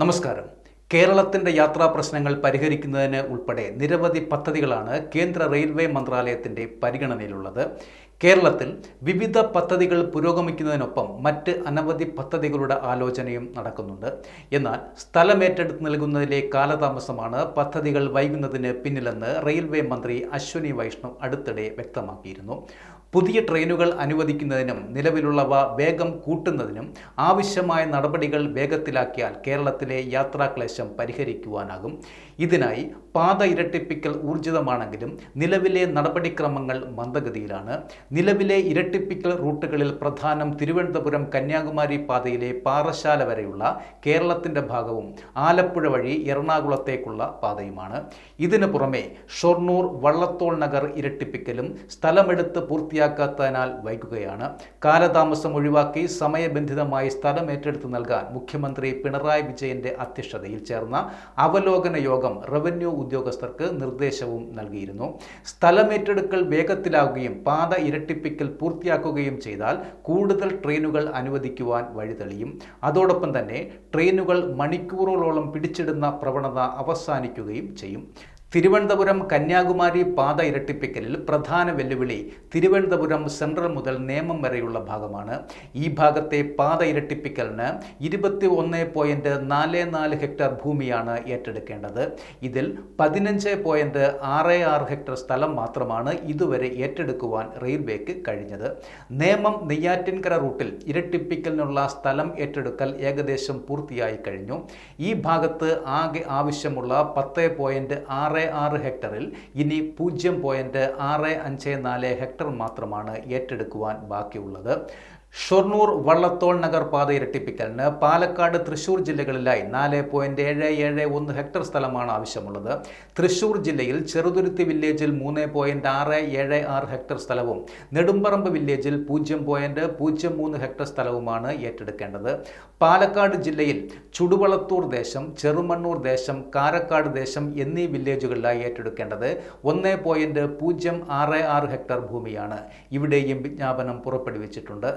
നമസ്കാരം. കേരളത്തിന്റെ യാത്രാ പ്രശ്നങ്ങൾ പരിഹരിക്കുന്നതിന് ഉൾപ്പെടെ നിരവധി പദ്ധതികളാണ് കേന്ദ്ര റെയിൽവേ മന്ത്രാലയത്തിന്റെ പരിഗണനയിലുള്ളത്. കേരളത്തിൽ വിവിധ പദ്ധതികൾ പുരോഗമിക്കുന്നതിനൊപ്പം മറ്റ് അനവധി പദ്ധതികളുടെ ആലോചനയും നടക്കുന്നുണ്ട്. എന്നാൽ സ്ഥലമേറ്റെടുത്ത് നൽകുന്നതിലെ കാലതാമസമാണ് പദ്ധതികൾ വൈകുന്നതിന് പിന്നിലെന്ന് റെയിൽവേ മന്ത്രി അശ്വനി വൈഷ്ണവ് അടുത്തിടെ വ്യക്തമാക്കിയിരുന്നു. പുതിയ ട്രെയിനുകൾ അനുവദിക്കുന്നതിനും നിലവിലുള്ളവ വേഗം കൂട്ടുന്നതിനും ആവശ്യമായ നടപടികൾ വേഗത്തിലാക്കിയാൽ കേരളത്തിലെ യാത്രാക്ലേശം പരിഹരിക്കുവാനാകും. ഇതിനായി പാത ഇരട്ടിപ്പിക്കൽ ഊർജിതമാണെങ്കിലും നിലവിലെ നടപടിക്രമങ്ങൾ മന്ദഗതിയിലാണ്. നിലവിലെ ഇരട്ടിപ്പിക്കൽ റൂട്ടുകളിൽ പ്രധാനം തിരുവനന്തപുരം കന്യാകുമാരി പാതയിലെ പാറശാല വരെയുള്ള കേരളത്തിൻ്റെ ഭാഗവും ആലപ്പുഴ വഴി എറണാകുളത്തേക്കുള്ള പാതയുമാണ്. ഇതിനു പുറമെ ഷൊർണൂർ വള്ളത്തോൾ നഗർ ഇരട്ടിപ്പിക്കലും സ്ഥലമെടുത്ത് പൂർത്തിയാക്കാത്തതിനാൽ വൈകുകയാണ്. കാലതാമസം ഒഴിവാക്കി സമയബന്ധിതമായി സ്ഥലം ഏറ്റെടുത്ത് നൽകാൻ മുഖ്യമന്ത്രി പിണറായി വിജയന്റെ അധ്യക്ഷതയിൽ ചേർന്ന അവലോകന യോഗം റവന്യൂ ഉദ്യോഗസ്ഥർക്ക് നിർദ്ദേശവും നൽകിയിരുന്നു. സ്ഥലമേറ്റെടുക്കൽ വേഗത്തിലാവുകയും പാത ഇരട്ടിപ്പിക്കൽ പൂർത്തിയാക്കുകയും ചെയ്താൽ കൂടുതൽ ട്രെയിനുകൾ അനുവദിക്കുവാൻ വഴിതെളിയും. അതോടൊപ്പം തന്നെ ട്രെയിനുകൾ മണിക്കൂറുകളോളം പിടിച്ചിടുന്ന പ്രവണത അവസാനിക്കുകയും ചെയ്യും. തിരുവനന്തപുരം കന്യാകുമാരി പാത ഇരട്ടിപ്പിക്കലിൽ പ്രധാന വെല്ലുവിളി തിരുവനന്തപുരം സെൻട്രൽ മുതൽ നേമം വരെയുള്ള ഭാഗമാണ്. ഈ ഭാഗത്തെ പാത ഇരട്ടിപ്പിക്കലിന് 21.44 ഹെക്ടർ ഭൂമിയാണ് ഏറ്റെടുക്കേണ്ടത്. ഇതിൽ 15.66 ഹെക്ടർ സ്ഥലം മാത്രമാണ് ഇതുവരെ ഏറ്റെടുക്കുവാൻ റെയിൽവേക്ക് കഴിഞ്ഞത്. നേമം നെയ്യാറ്റിൻകര റൂട്ടിൽ ഇരട്ടിപ്പിക്കലിനുള്ള സ്ഥലം ഏറ്റെടുക്കൽ ഏകദേശം പൂർത്തിയായി കഴിഞ്ഞു. ഈ ഭാഗത്ത് ആകെ ആവശ്യമുള്ള 10.66 ഹെക്ടറിൽ ഇനി 0.654 ഹെക്ടർ മാത്രമാണ് ഏറ്റെടുക്കുവാൻ ബാക്കിയുള്ളത്. ഷൊർണൂർ വള്ളത്തോൾ നഗർ പാത ഇരട്ടിപ്പിക്കലിന് പാലക്കാട്, തൃശൂർ ജില്ലകളിലായി 4.771 ഹെക്ടർ സ്ഥലമാണ് ആവശ്യമുള്ളത്. തൃശൂർ ജില്ലയിൽ ചെറുതുരുത്തി വില്ലേജിൽ 3.676 ഹെക്ടർ സ്ഥലവും നെടുമ്പറമ്പ് വില്ലേജിൽ 0.03 ഹെക്ടർ സ്ഥലവുമാണ് ഏറ്റെടുക്കേണ്ടത്. പാലക്കാട് ജില്ലയിൽ ചുടുവളത്തൂർ ദേശം, ചെറുമണ്ണൂർ ദേശം, കാരക്കാട് ദേശം എന്നീ വില്ലേജുകളിലായി ഏറ്റെടുക്കേണ്ടത് 1.066 ഹെക്ടർ ഭൂമിയാണ്. ഇവിടെയും വിജ്ഞാപനം പുറപ്പെടുവിച്ചിട്ടുണ്ട്.